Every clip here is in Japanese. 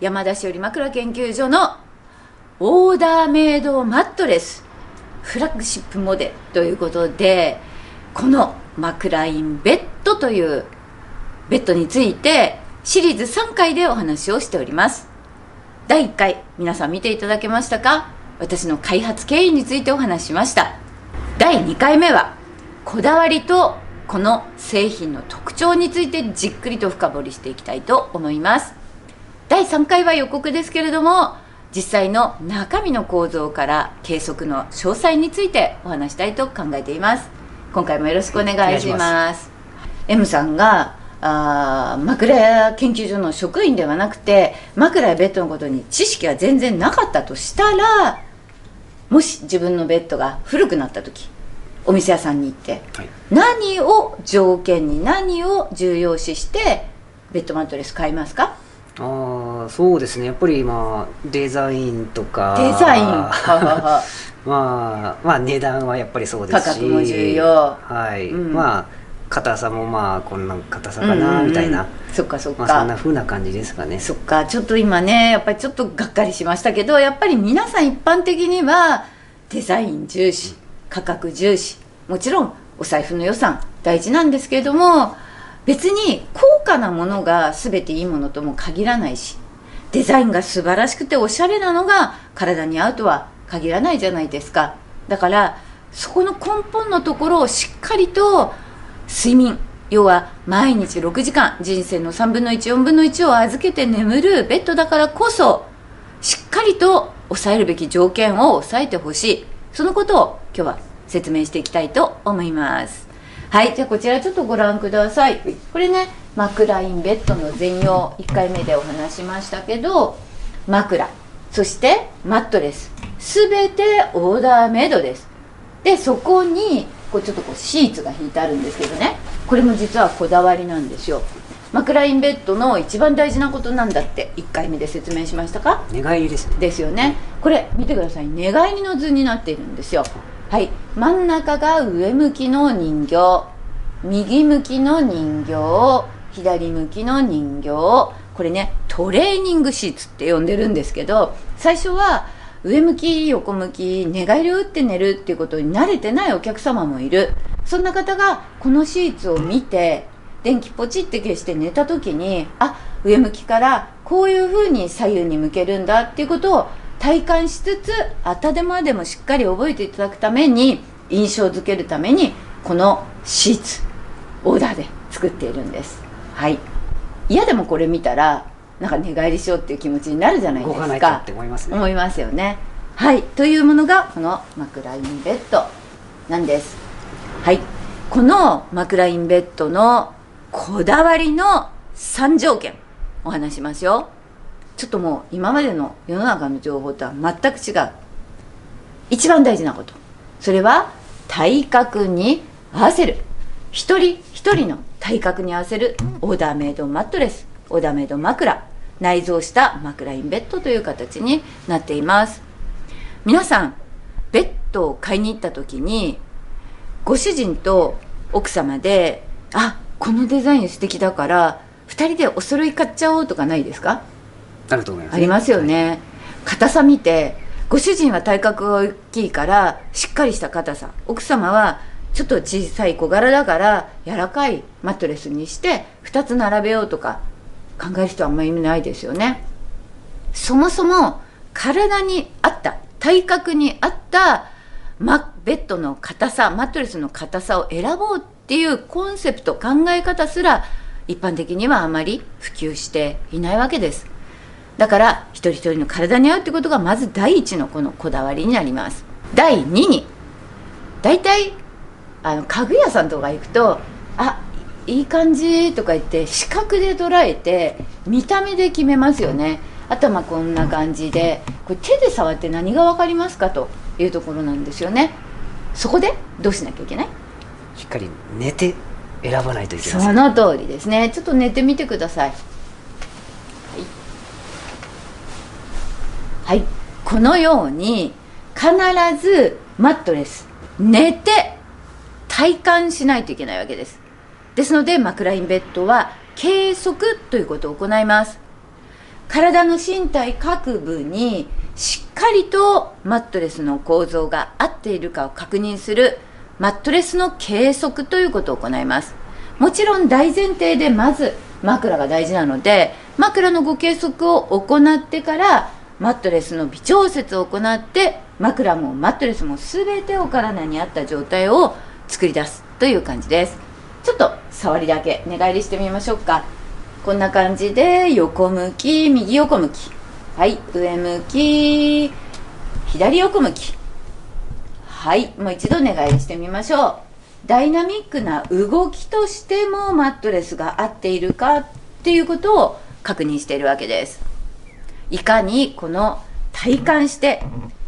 山田しおり枕研究所のオーダーメイドマットレスフラッグシップモデルということで、この枕インベッドというベッドについてシリーズ3回でお話をしております。第1回皆さん見ていただけましたか？私の開発経緯についてお話ししました。第2回目はこだわりとこの製品の特徴についてじっくりと深掘りしていきたいと思います。第3回は予告ですけれども、実際の中身の構造から計測の詳細についてお話したいと考えています。今回もよろしくお願いします。M さんが枕屋研究所の職員ではなくて、枕やベッドのことに知識が全然なかったとしたら、もし自分のベッドが古くなった時、お店屋さんに行って、何を条件に何を重要視してベッドマットレス買いますか？そうですね、やっぱりデザインとかデザインまあ値段はやっぱりそうですし、価格も重要、はい、硬さもこんな硬さかなみたいな、そっかそっか、そんな風な感じですかね。そっか、ちょっと今ねやっぱりちょっとがっかりしましたけど、やっぱり皆さん一般的にはデザイン重視、価格重視、もちろんお財布の予算大事なんですけれども、別に高価なものが全ていいものとも限らないし、デザインが素晴らしくておしゃれなのが体に合うとは限らないじゃないですか。だからそこの根本のところをしっかりと睡眠、要は毎日6時間、人生の3分の1、4分の1を預けて眠るベッドだからこそ、しっかりと抑えるべき条件を抑えてほしい。そのことを今日は説明していきたいと思います。はい、じゃあこちらちょっとご覧ください。これね、枕インベッドの全容1回目でお話しましたけど、枕、そしてマットレス、すべてオーダーメイドです。で、そこにちょっとシーツが引いてあるんですけどね、これも実はこだわりなんですよ。枕インベッドの一番大事なことなんだって1回目で説明しましたか？寝返りですね。ですよね。これ見てください、寝返りの図になっているんですよ。はい、真ん中が上向きの人形、右向きの人形、左向きの人形、これねトレーニングシーツって呼んでるんですけど、最初は上向き横向き寝返りを打って寝るっていうことに慣れてないお客様もいる。そんな方がこのシーツを見て電気ポチって消して寝た時に、上向きからこういう風に左右に向けるんだっていうことを体感しつつ、頭でもしっかり覚えていただくために、印象づけるためにこのシーツオーダーで作っているんです。はい、嫌でもこれ見たらなんか寝返りしようっていう気持ちになるじゃないですか。動かないとって思いますね。思いますよね。はい、というものがこの枕インベッドなんです。はい、この枕インベッドのこだわりの3条件お話しますよ。ちょっともう今までの世の中の情報とは全く違う。一番大事なこと、それは体格に合わせる、一人一人の体格に合わせるオーダーメイドマットレス、オーダーメイド枕、内蔵した枕インベッドという形になっています。皆さんベッドを買いに行った時に、ご主人と奥様でこのデザイン素敵だから2人でお揃い買っちゃおうとかないですか？あると思います、ありますよね。硬さ見て、ご主人は体格が大きいからしっかりした硬さ、奥様はちょっと小さい小柄だから柔らかいマットレスにして2つ並べようとか考える人はあんまり意味ないですよね。そもそも体に合った、体格に合ったベッドの硬さ、マットレスの硬さを選ぼうっていうコンセプト、考え方すら一般的にはあまり普及していないわけです。だから一人一人の体に合うってことがまず第一のこのこだわりになります。第2に、だいたい家具屋さんとか行くといい感じとか言って視覚で捉えて見た目で決めますよね。頭こんな感じで、これ手で触って何が分かりますかというところなんですよね。そこでどうしなきゃいけない？しっかり寝て選ばないといけません。その通りですね。ちょっと寝てみてください。はい、このように必ずマットレス寝て体感しないといけないわけです。ですので枕インベッドは計測ということを行います。体の身体各部にしっかりとマットレスの構造が合っているかを確認するマットレスの計測ということを行います。もちろん大前提でまず枕が大事なので、枕のご計測を行ってからマットレスの微調節を行って、枕もマットレスも全てお体に合った状態を作り出すという感じです。ちょっと触りだけ寝返りしてみましょうか。こんな感じで横向き、右横向き、はい、上向き、左横向き、はい、もう一度寝返りしてみましょう。ダイナミックな動きとしてもマットレスが合っているかっていうことを確認しているわけです。いかにこの体感して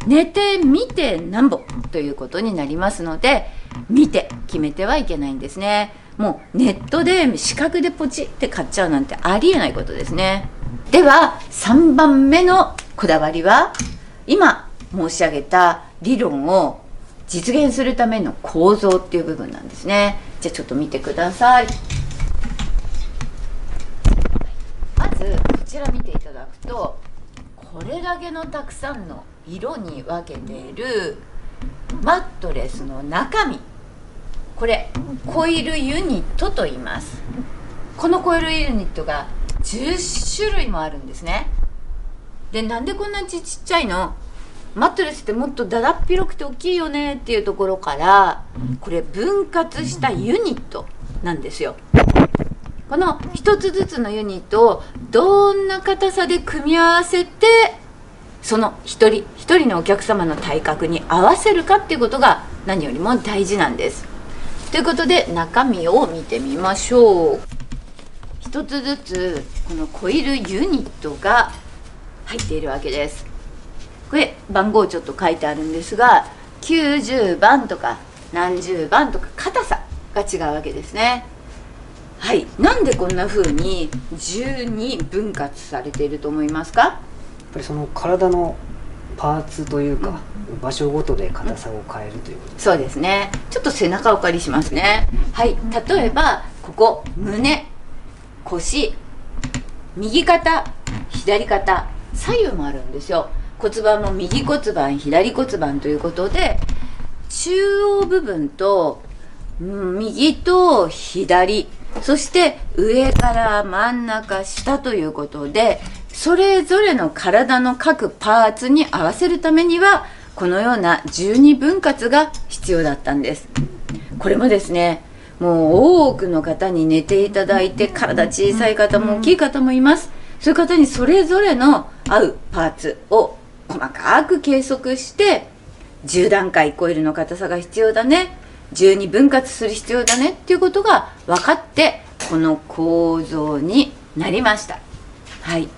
寝てみてなんぼということになりますので、見て決めてはいけないんですね。もうネットで視覚でポチって買っちゃうなんてありえないことですね。では3番目のこだわりは、今申し上げた理論を実現するための構造っていう部分なんですね。じゃあちょっと見てください。まずこちら見ていただくと、これだけのたくさんの色に分けているマットレスの中身、これコイルユニットと言います。このコイルユニットが10種類もあるんですね。で、なんでこんなちっちゃいの？マットレスってもっとだだっ広くて大きいよねっていうところから、これ分割したユニットなんですよ。この一つずつのユニットをどんな硬さで組み合わせて、その一人一人のお客様の体格に合わせるかっていうことが何よりも大事なんです。ということで中身を見てみましょう。一つずつこのコイルユニットが入っているわけです。これ番号ちょっと書いてあるんですが、90番とか何十番とか硬さが違うわけですね。はい、なんでこんな風に12分割されていると思いますか？やっぱりその体のパーツというか、場所ごとで硬さを変えるということです。そうですね。ちょっと背中をお借りしますね。はい、例えばここ胸、腰、右肩、左肩、左右もあるんですよ。骨盤も右骨盤、左骨盤ということで、中央部分と右と左、そして上から真ん中下ということで、それぞれの体の各パーツに合わせるためにはこのような12分割が必要だったんです。これもですね、もう多くの方に寝ていただいて、体小さい方も大きい方もいます。そういう方にそれぞれの合うパーツを細かく計測して、10段階コイルの硬さが必要だね、12分割する必要だねっていうことが分かって、この構造になりました。はい、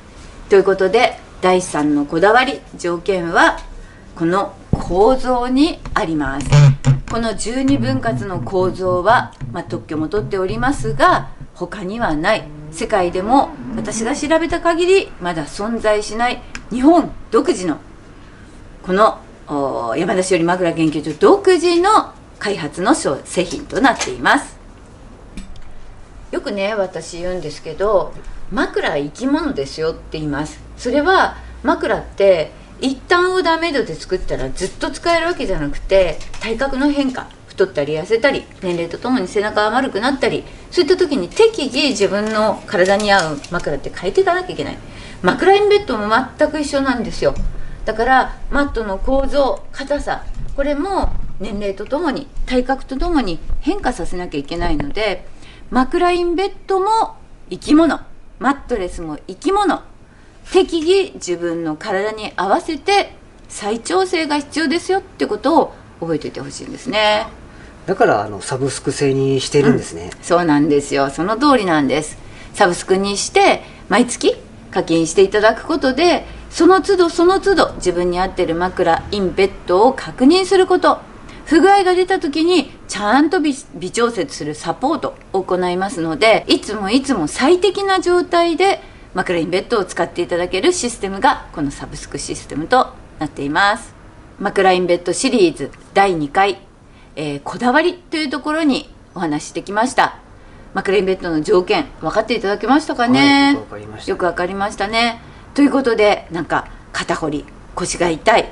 ということで第3のこだわり、条件はこの構造にあります。この12分割の構造は、特許も取っておりますが他にはない、世界でも私が調べた限りまだ存在しない日本独自の、この山梨より枕研究所独自の開発の製品となっています。よくね、私言うんですけど、枕は生き物ですよって言います。それは枕って一旦オーダーメイドで作ったらずっと使えるわけじゃなくて、体格の変化、太ったり痩せたり、年齢とともに背中が丸くなったり、そういった時に適宜自分の体に合う枕って変えていかなきゃいけない。枕インベッドも全く一緒なんですよ。だからマットの構造、硬さ、これも年齢とともに体格とともに変化させなきゃいけないので、枕インベッドも生き物、マットレスも生き物、適宜自分の体に合わせて再調整が必要ですよってことを覚えておいてほしいんですね。だからサブスク制にしてるんですね。そうなんですよ。その通りなんです。サブスクにして毎月課金していただくことで、その都度その都度自分に合っている枕インベッドを確認すること、不具合が出た時にちゃんと微調節するサポートを行いますので、いつも最適な状態で枕インベッドを使っていただけるシステムがこのサブスクシステムとなっています。枕インベッドシリーズ第2回、こだわりというところにお話ししてきました。枕インベッドの条件分かっていただけましたかね。はい、よく分かりました。よく分かりましたね。ということで、なんか肩こり、腰が痛い、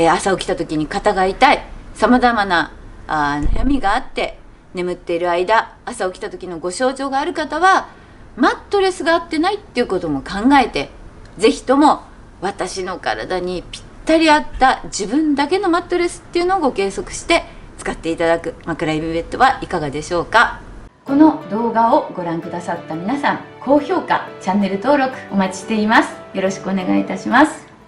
朝起きた時に肩が痛い、さまざまな悩みがあって眠っている間、朝起きた時のご症状がある方はマットレスが合ってないっていうことも考えて、ぜひとも私の体にぴったり合った自分だけのマットレスっていうのをご計測して使っていただく枕指ベッドはいかがでしょうか。この動画をご覧くださった皆さん、高評価、チャンネル登録お待ちしています。よろしくお願いいたします。